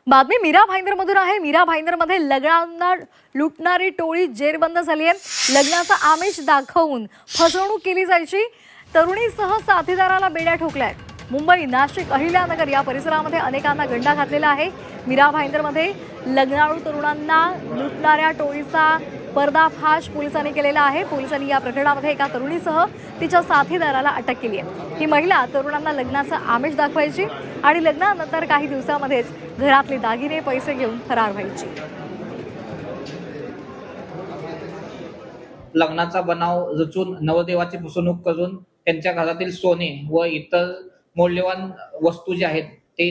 बातमी मीरा भाईंदरमधून आहे। मीरा भाईंदरमध्ये लग्नांना लुटणारी टोळी जेरबंद झाली आहे। लग्नाचा आमिष दाखवून फसवणूक केली जायची। तरुणीसह साथीदाराला बेड्या ठोकल्या आहेत। मुंबई, नाशिक, अहिल्यानगर या परिसरामध्ये अनेकांना गंडा घातलेला आहे। मीरा भाईंदरमध्ये लग्नाळू तरुणांना लुटणाऱ्या टोळीचा पर्दाफाश पोलिसांनी केलेला आहे। पोलिसांनी या प्रकरणामध्ये एका तरुणीसह तिच्या साथीदाराला अटक केली आहे। ही महिला तरुणांना लग्नाचा आमिष दाखवायची आणि लग्नानंतर काही दिवसांमध्येच घरातले दागिने पैसे घेऊन फरार व्हायची। लग्नाचा बनाव रचून नवरदेवाची फसवणूक करून त्यांच्या घरातील सोने व इतर मौल्यवान वस्तू जे आहेत ते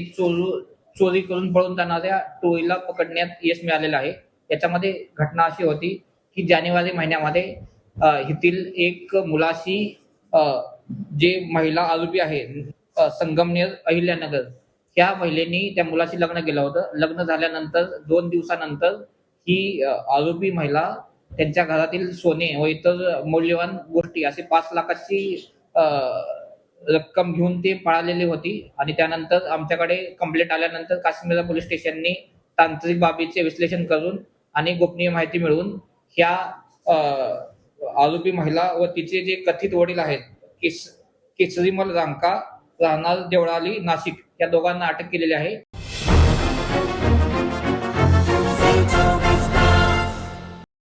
चोरी करून पळून जाणाऱ्या टोळीला पकडण्यात यश मिळालेलं आहे। याच्यामध्ये घटना अशी होती की जानेवारी महिन्यामध्ये येथील एक मुलाशी जे महिला आरोपी आहे संगमनेर अहिल्यानगर त्या महिलेनी त्या मुलाशी लग्न केलं होतं। लग्न झाल्यानंतर 2 दिवसानंतर ही आरोपी महिला त्यांच्या घरातील सोने व इतर मौल्यवान गोष्टी असे 5 लाखाची रक्कम घेऊन ते पळालेली होती। आणि त्यानंतर आमच्याकडे कंप्लेंट आल्यानंतर काश्मीर पोलीस स्टेशनने तांत्रिक बाबीचे विश्लेषण करून आणि गोपनीय माहिती मिळवून ह्या आरोपी महिला व तिचे जे कथित वडील आहेत केसरीमल रांका राहणार देवळाली नाशिक या दोघांना अटक केलेली आहे।